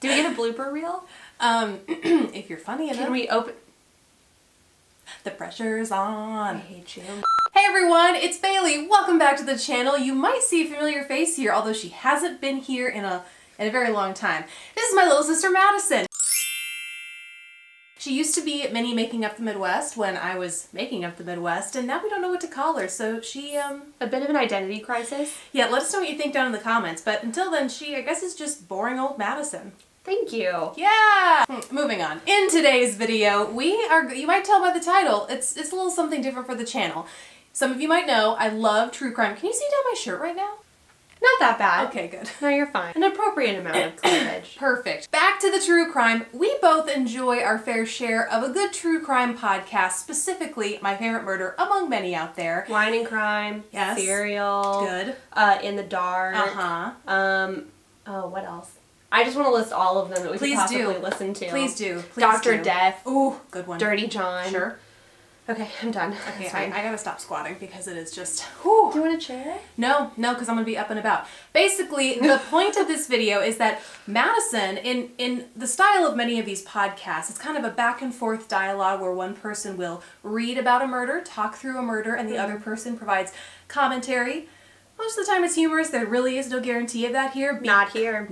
Do we get a blooper reel? If you're funny enough. Can we open? The pressure's on. I hate you. Hey everyone, it's Bailey. Welcome back to the channel. You might see a familiar face here, although she hasn't been here in a very long time. This is my little sister Madison. She used to be at Minnie Making Up the Midwest when I was making up the Midwest, and now we don't know what to call her, so she, A bit of an identity crisis? Yeah, let us know what you think down in the comments, but until then, she, I guess, is just boring old Madison. Thank you. Yeah! Moving on. In today's video, you might tell by the title, it's a little something different for the channel. Some of you might know, I love true crime. Can you see down my shirt right now? Not that bad. Okay, good. No, you're fine. An appropriate amount of cleavage. Perfect. Back to the true crime. We both enjoy our fair share of a good true crime podcast, specifically My Favorite Murder, among many out there. Wine and Crime. Yes. Serial. Good. In the Dark. Uh-huh. Oh, what else? I just want to list all of them that we could possibly listen to. Please do. Please Dr. do. Death. Ooh, good one. Dirty John. Sure. Okay, I'm done. Okay, I gotta stop squatting because it is just, whew. Do you want a chair? No, because I'm gonna be up and about. Basically, the point of this video is that Madison, in the style of many of these podcasts, it's kind of a back and forth dialogue where one person will read about a murder, talk through a murder, and the other person provides commentary. Most of the time it's humorous. There really is no guarantee of that here. Not here.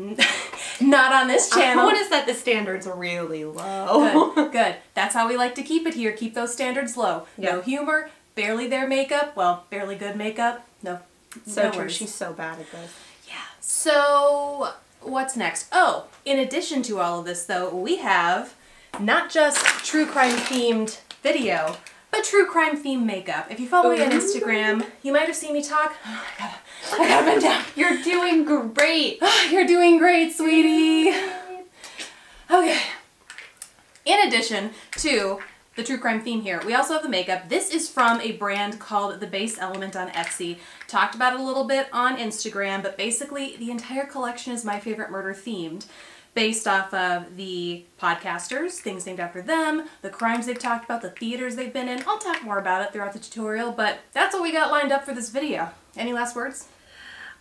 Not on this channel. I want to set the standards really low. Good, good. That's how we like to keep it here. Keep those standards low. Yep. No humor, barely their makeup. Well, barely good makeup. No. So no true. worries. She's so bad at this. Yeah. So, what's next? Oh, in addition to all of this though, we have not just true crime themed video, but true crime themed makeup. If you follow me on Instagram, you might have seen me talk. Oh, I gotta bend down. You're doing great. You're doing great, sweetie. Okay. In addition to the true crime theme here, we also have the makeup. This is from a brand called The Base Element on Etsy. Talked about it a little bit on Instagram, but basically the entire collection is My Favorite Murder themed, based off of the podcasters, things named after them, the crimes they've talked about, the theaters they've been in. I'll talk more about it throughout the tutorial, but that's what we got lined up for this video. Any last words?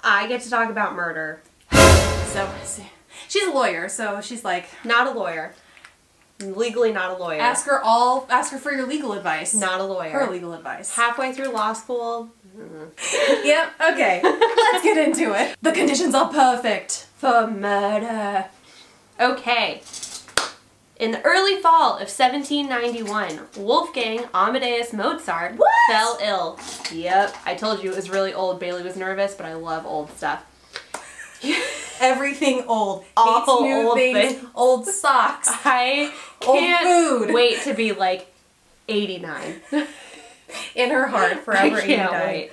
I get to talk about murder. So, she's a lawyer, so she's like... Not a lawyer. Legally not a lawyer. Ask her for your legal advice. Not a lawyer. Her legal advice. Halfway through law school. Yep, okay. Let's get into it. The conditions are perfect for murder. Okay. In the early fall of 1791, Wolfgang Amadeus Mozart fell ill. Yep, I told you it was really old. Bailey was nervous, but I love old stuff. Everything old. Awful Hates new old things. Old socks. I can't wait to be like 89. In her heart, forever 89. Wait.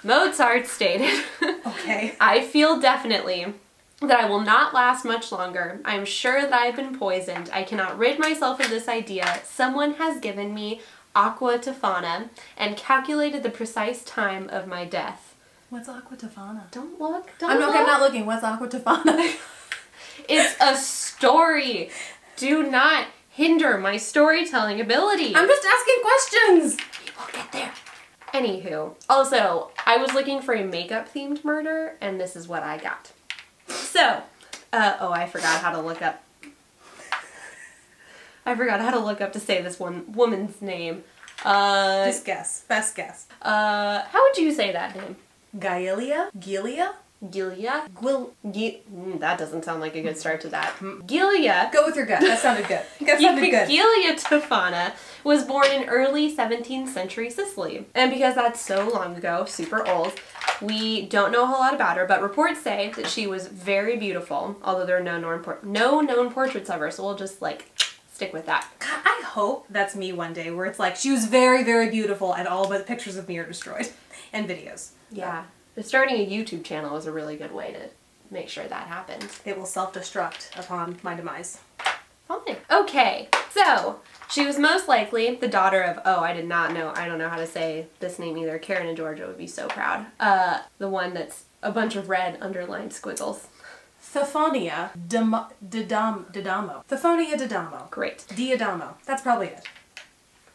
Mozart stated, okay. I feel definitely that I will not last much longer. I am sure that I have been poisoned. I cannot rid myself of this idea. Someone has given me aqua tofana and calculated the precise time of my death. What's aqua tofana? Don't look. I'm not looking. What's aqua tofana? It's a story. Do not hinder my storytelling ability. I'm just asking questions. We will get there. Anywho, also, I was looking for a makeup themed murder, and this is what I got. So, oh, I forgot how to look up. I forgot how to look up to say this one woman's name. Just guess. Best guess. How would you say that name? Giulia? Giulia? Giulia? That doesn't sound like a good start to that. Giulia. Go with your gut. That sounded good. That sounded good. Giulia Tofana was born in early 17th century Sicily. And because that's so long ago, super old, we don't know a whole lot about her, but reports say that she was very beautiful, although there are no known portraits of her, so we'll just like stick with that. God, I hope that's me one day where it's like she was very, very beautiful and all but pictures of me are destroyed and videos. Yeah. But starting a YouTube channel is a really good way to make sure that happens. It will self-destruct upon my demise. Fine. Okay, so she was most likely the daughter of, I don't know how to say this name either. Karen and Georgia would be so proud. The one that's a bunch of red underlined squiggles. Thephonia Didamo. Thephonia Didamo. Great. Diadamo. That's probably it.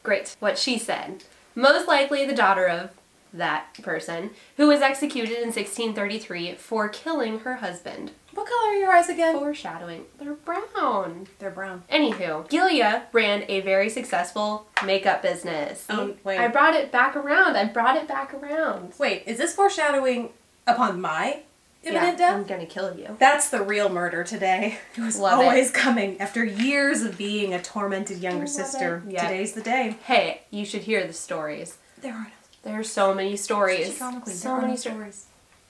Great. What she said. Most likely the daughter of that person, who was executed in 1633 for killing her husband. What color are your eyes again? Foreshadowing. They're brown. They're brown. Anywho, Giulia ran a very successful makeup business. Wait. I brought it back around. I brought it back around. Wait, is this foreshadowing upon my imminent death? I'm gonna kill you. That's the real murder today. It was Love always coming. After years of being a tormented younger sister, Yeah. today's the day. Hey, you should hear the stories. There are no There are so many stories. So many stories.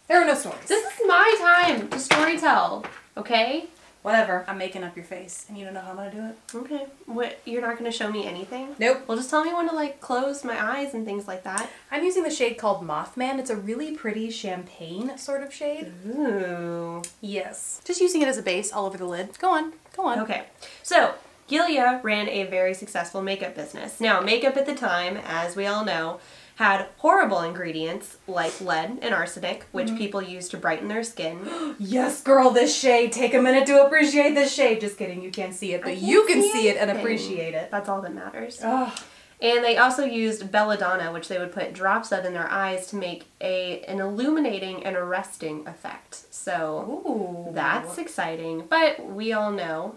There are no stories. This is my time to story tell, okay? Whatever. I'm making up your face, and you don't know how I'm gonna do it. Okay. What, you're not gonna show me anything? Nope. Well, just tell me when to, like, close my eyes and things like that. I'm using the shade called Mothman. It's a really pretty champagne sort of shade. Ooh. Yes. Just using it as a base all over the lid. Go on. Go on. Okay. So, Giulia ran a very successful makeup business. Now, makeup at the time, as we all know, had horrible ingredients like lead and arsenic, which people used to brighten their skin. Yes, girl, this shade. Take a minute to appreciate this shade. Just kidding, you can't see it, but you can see it and appreciate it. That's all that matters. Ugh. And they also used belladonna, which they would put drops of in their eyes to make an illuminating and arresting effect. So Ooh. that's exciting. But we all know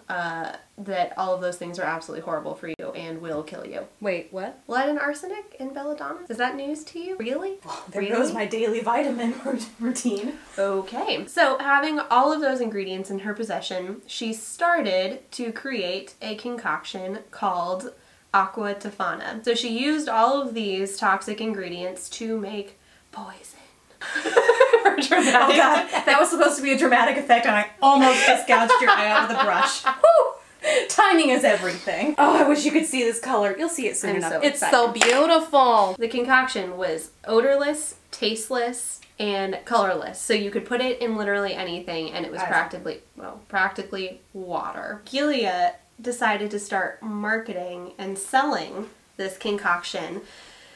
that all of those things are absolutely horrible for you and will kill you. Wait, what? Lead and arsenic in belladonna? Is that news to you? Really? There goes my daily vitamin routine. Okay. So having all of those ingredients in her possession, she started to create a concoction called aqua tofana. So she used all of these toxic ingredients to make poison. Oh god, that was supposed to be a dramatic effect and I almost just gouged your eye out with a brush. Whew. Timing is everything. Oh, I wish you could see this color. You'll see it soon enough. So It's excited. so beautiful. The concoction was odorless, tasteless, and colorless. So you could put it in literally anything and it was practically water. Giulia decided to start marketing and selling this concoction.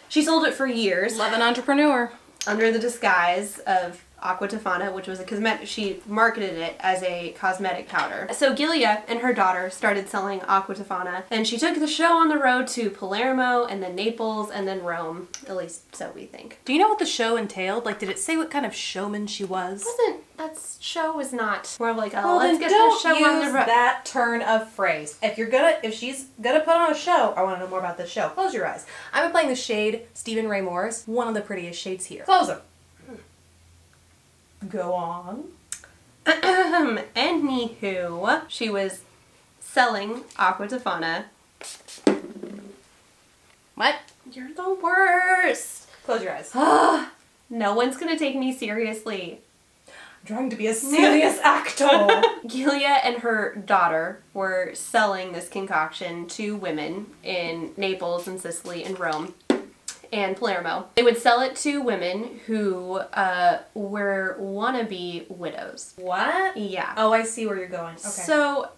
She sold it for years. Love an entrepreneur. Under the disguise of aqua tofana, which was a cosmetic, she marketed it as a cosmetic powder. So Giulia and her daughter started selling aqua tofana, and she took the show on the road to Palermo, and then Naples, and then Rome. At least so we think. Do you know what the show entailed? Like, did it say what kind of showman she was? That show was not more of like, oh, Well, let's then get don't the show on the use road. that turn of phrase. If she's gonna put on a show, I want to know more about this show. Close your eyes. I'm applying the shade Stephen Ray Morris, one of the prettiest shades here. Close them. Go on. Anywho, she was selling aqua tofana. What? You're the worst. Close your eyes. No one's gonna take me seriously. I'm trying to be a serious actor. Giulia and her daughter were selling this concoction to women in Naples and Sicily and Rome and Palermo. They would sell it to women who were wannabe widows. What? Yeah. Oh, I see where you're going. Okay. So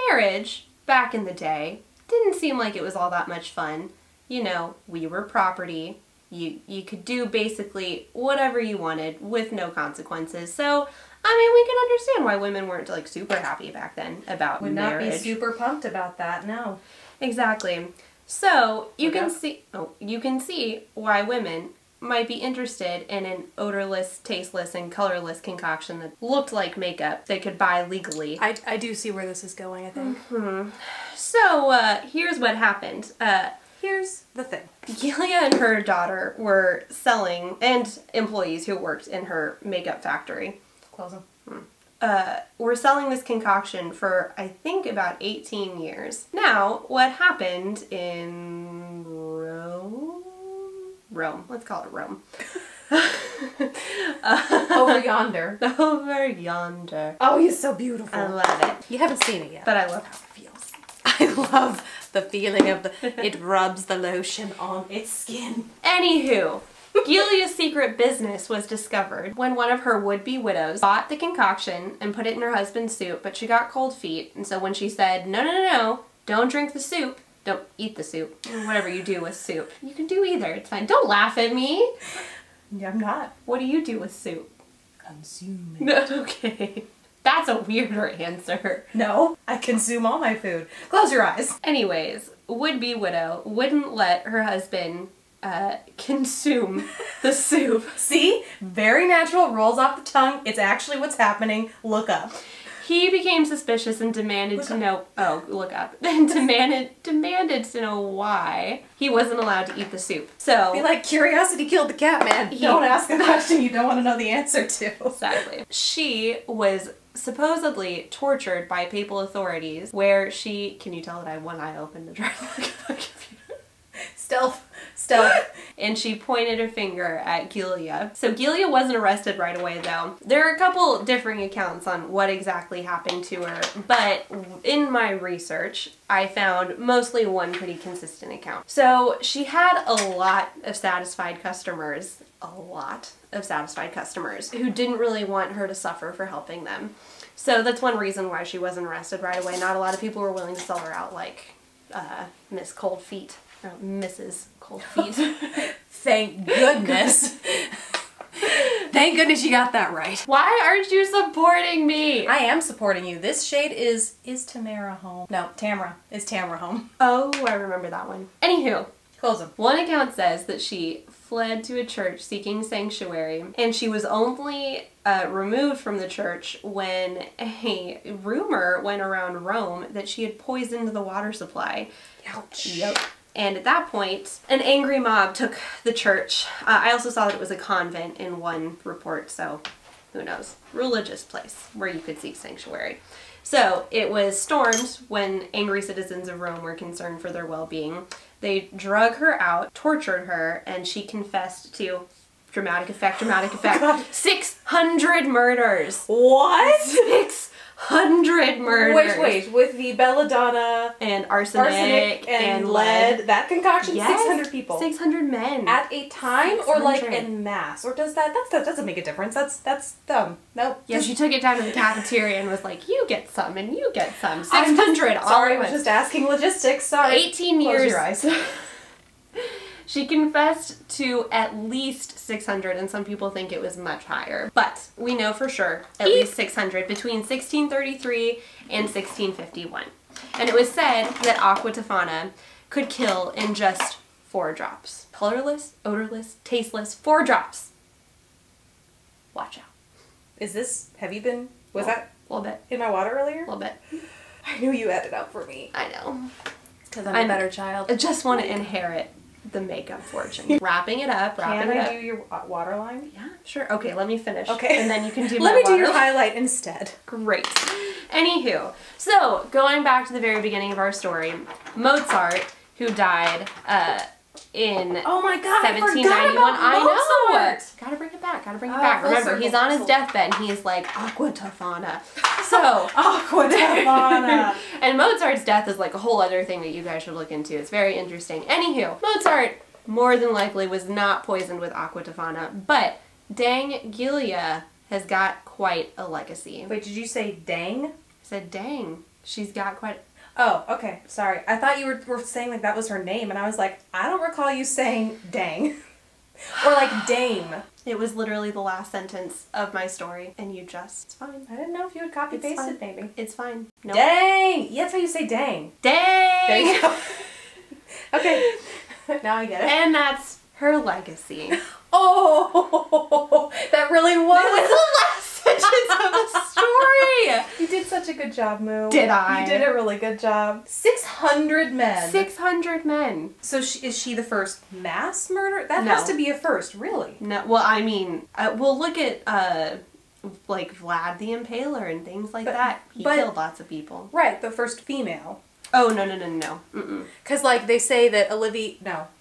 marriage back in the day didn't seem like it was all that much fun. You know, we were property. You could do basically whatever you wanted with no consequences. So, I mean, we can understand why women weren't like super happy back then about Would marriage. not be super pumped about that, no. Exactly. So, you can see why women might be interested in an odorless, tasteless, and colorless concoction that looked like makeup they could buy legally. I do see where this is going, I think. So, here's what happened. Here's the thing. Giulia and her daughter were selling, and employees who worked in her makeup factory, Close them. were selling this concoction for, I think, about 18 years. Now, what happened in Rome, let's call it Rome. Over yonder. Over yonder. Oh, you're so beautiful. I love it. You haven't seen it yet. But I love how it feels. I love the feeling of it rubs the lotion on its skin. Anywho, Giulia's secret business was discovered when one of her would-be widows bought the concoction and put it in her husband's soup, but she got cold feet, and so when she said, no, don't drink the soup, don't eat the soup, whatever you do with soup. You can do either, it's fine. Don't laugh at me. Yeah, I'm not. What do you do with soup? Consume it. No, okay. That's a weirder answer. No, I consume all my food. Close your eyes. Anyways, would-be widow wouldn't let her husband consume the soup. See? Very natural, rolls off the tongue. It's actually what's happening. Look up. He became suspicious and demanded to know. Oh, look up. And demanded to know why he wasn't allowed to eat the soup. So be like, curiosity killed the cat, man. Don't ask a question you don't want to know the answer to. Exactly. She was supposedly tortured by papal authorities, where she. Can you tell that I have one eye open to try to look at the computer? Stealth. And she pointed her finger at Giulia. So Giulia wasn't arrested right away though. There are a couple differing accounts on what exactly happened to her, but in my research, I found mostly one pretty consistent account. So she had a lot of satisfied customers who didn't really want her to suffer for helping them. So that's one reason why she wasn't arrested right away. Not a lot of people were willing to sell her out like Miss Cold Feet. Or Mrs. Cold Feet. Thank goodness. Thank goodness you got that right. Why aren't you supporting me? I am supporting you. This shade is Tamara home? No, Tamra. Is Tamra home? Oh, I remember that one. Anywho. Close them. One account says that she fled to a church seeking sanctuary, and she was only removed from the church when a rumor went around Rome that she had poisoned the water supply. Ouch. Yep. And at that point, an angry mob took the church. I also saw that it was a convent in one report, so who knows. Religious place where you could seek sanctuary. So it was stormed when angry citizens of Rome were concerned for their well-being. They drug her out, tortured her, and she confessed to, dramatic effect, God. 600 murders. What? 600 murders. Wait, with the belladonna and arsenic and lead. That concoction, yes, 600 people. 600 men. At a time 600. or like en masse? Or does that doesn't make a difference. That's dumb. Nope. Yeah, she took it down to the cafeteria and was like, you get some and you get some. 600 all sorry, at I was once. just asking logistics. Sorry. 18 Close years. your eyes. She confessed to at least 600, and some people think it was much higher. But we know for sure at least 600 between 1633 and 1651. And it was said that aqua tofana could kill in just 4 drops. Colorless, odorless, tasteless, 4 drops. Watch out. Is this, have you been, was that a little bit. in my water earlier? A little bit. I knew you had it out for me. I know. Because I'm a better child. I just want to inherit the makeup fortune. Wrapping it up, Can I do your water line? Yeah, sure. Okay, let me finish. Okay. And then you can do Let my me do water your line. highlight instead. Great. Anywho, so going back to the very beginning of our story, Mozart, who died in Oh my god, 1791. I know. Gotta bring it back. Remember, he's on his deathbed and he's like, aqua tofana. So, aqua tofana. And Mozart's death is like a whole other thing that you guys should look into. It's very interesting. Anywho, Mozart more than likely was not poisoned with aqua tofana, but dang, Giulia has got quite a legacy. Wait, did you say dang? I said dang, she's got quite. Oh, okay. Sorry. I thought you were saying like that was her name, and I was like, I don't recall you saying dang. Or like dame. It was literally the last sentence of my story, and you just, it's fine. I didn't know if you would copy paste it maybe. It's fine. No. Dang! Yeah, that's how you say dang. Dang! There you go. Okay. Now I get it. And that's her legacy. Oh! That really was. That was the last sentence of the story! You did such a good job, Moo. Did I? You did a really good job. 600 men. 600 men. So is she the first mass murder? That No. has to be a first, really. No, well, I mean, we'll look at, like, Vlad the Impaler and things like that. He killed lots of people. Right, the first female. Oh, no. Mm-mm. Because, like, they say that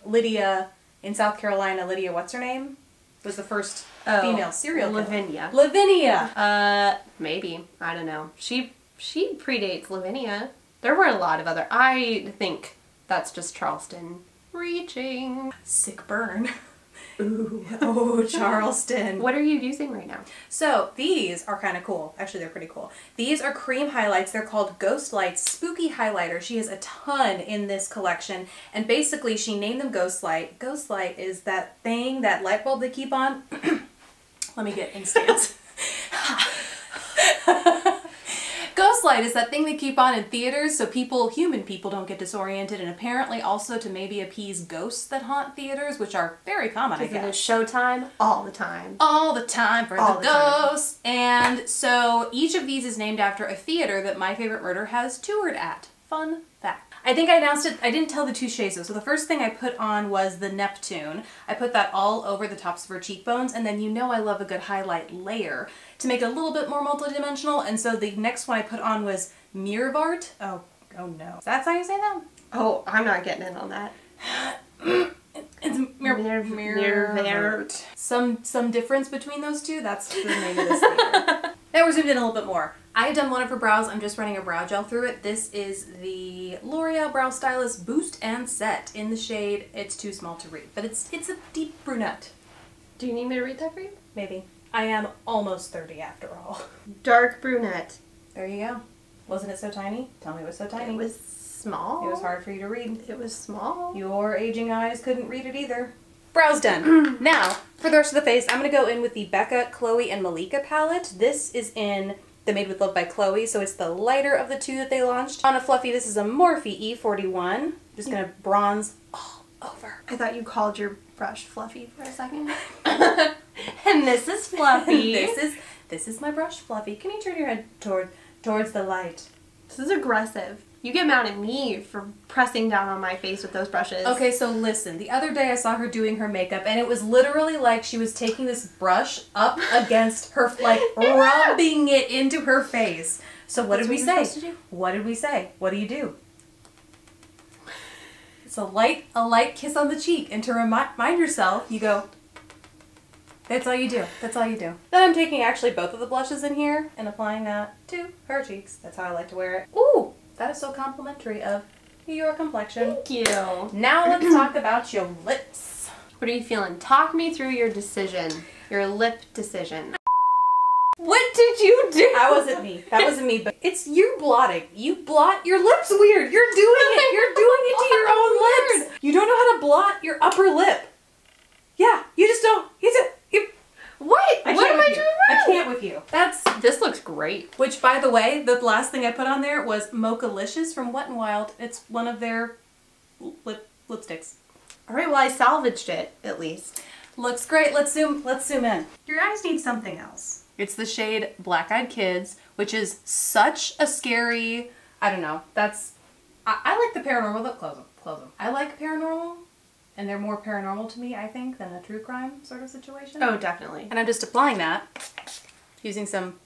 Lydia in South Carolina, Lydia, what's her name? Was the first female serial killer. Lavinia. Lavinia! Maybe. I don't know. She predates Lavinia. There were a lot of other. I think that's just Charleston reaching. Sick burn. Ooh. Oh, Charleston. What are you using right now? So, these are kind of cool. Actually, they're pretty cool. These are cream highlights. They're called Ghost Lights Spooky Highlighter. She has a ton in this collection. And basically, she named them Ghost Light. Ghost Light is that thing, that light bulb they keep on. Let me get in stance. Ghost light is that thing they keep on in theaters so human people don't get disoriented, and apparently also to maybe appease ghosts that haunt theaters, which are very common, I guess. It is showtime all the time. All the time for the ghosts. And so each of these is named after a theater that My Favorite Murder has toured at. Fun fact. I think I announced it, I didn't tell the two shades though. So the first thing I put on was the Neptune. I put that all over the tops of her cheekbones, and then you know I love a good highlight layer to make it a little bit more multidimensional, and so the next one I put on was Mirvart. Oh no. Is that how you say that? Oh, I'm not getting in on that. It's Mirvart. Some difference between those two? That's the name of this theater. Now we're zoomed in a little bit more. I had done one of her brows. I'm just running a brow gel through it. This is the L'Oreal Brow Stylist Boost and Set in the shade. It's too small to read, but it's a deep brunette. Do you need me to read that for you? Maybe. I am almost 30 after all. Dark brunette. There you go. Wasn't it so tiny? Tell me it was so tiny. It was small. It was hard for you to read. It was small. Your aging eyes couldn't read it either. Brows done. Now, for the rest of the face, I'm going to go in with the Becca, Chloe, and Malika palette. This is in the Made with Love by Chloe, so it's the lighter of the two that they launched. On a fluffy, this is a Morphe E41. Just going to bronze all over. I thought you called your brush fluffy for a second. And this is fluffy. This is my brush fluffy. Can you turn your head towards the light? This is aggressive. You get mad at me for pressing down on my face with those brushes. Okay, so listen. The other day I saw her doing her makeup, and it was literally like she was taking this brush up against her, like rubbing it into her face. So what did we say? What did we say? What do you do? It's a light kiss on the cheek, and to remind yourself, you go. That's all you do. That's all you do. Then I'm taking actually both of the blushes in here and applying that to her cheeks. That's how I like to wear it. Ooh, that is so complimentary of your complexion. Thank you. Now let's talk about your lips. What are you feeling? Talk me through your decision. Your lip decision. What did you do? That wasn't me. That wasn't me, but it's you blotting. You blot your lips weird. You're doing it. You're doing it to your own lips. You don't know how to blot your upper lip. Yeah, you just don't. What? What am I doing wrong? I can't with you. This looks great. Which, by the way, the last thing I put on there was Mochalicious from Wet n Wild. It's one of their lipsticks. All right, well, I salvaged it, at least. Looks great. Let's zoom in. Your eyes need something else. It's the shade Black Eyed Kids, which is such a scary, I don't know. I like the paranormal. Look, close them. I like paranormal. And they're more paranormal to me, I think, than a true crime sort of situation. Oh, definitely. And I'm just applying that using some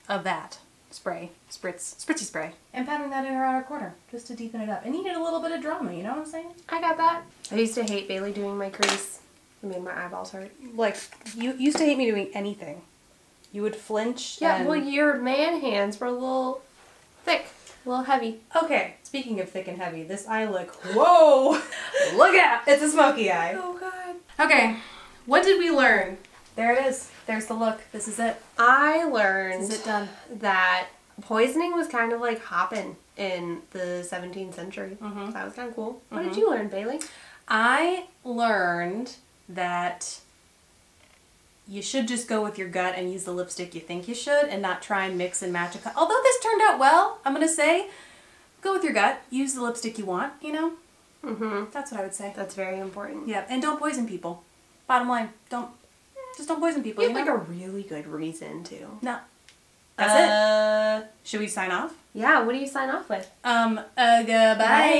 of that spritzy spray, and patting that in her outer corner just to deepen it up. It needed a little bit of drama, you know what I'm saying? I got that. I used to hate Bailey doing my crease. It made my eyeballs hurt. Like, you used to hate me doing anything. You would flinch. Yeah, well, your man hands were a little thick. A little heavy. Okay, speaking of thick and heavy, this eye look, whoa! Look out! It's a smoky eye. Oh god. Okay, what did we learn? There it is. There's the look. This is it. I learned This is it done. that poisoning was kind of like hopping in the 17th century. That was kind of cool. What did you learn, Bailey? I learned that you should just go with your gut and use the lipstick you think you should and not try and mix and match a color. Although this turned out well, I'm going to say, go with your gut. Use the lipstick you want, you know? That's what I would say. That's very important. Yeah, and don't poison people. Bottom line, just don't poison people, You have like a really good reason to. No. That's it. Should we sign off? Yeah, what do you sign off with? Goodbye.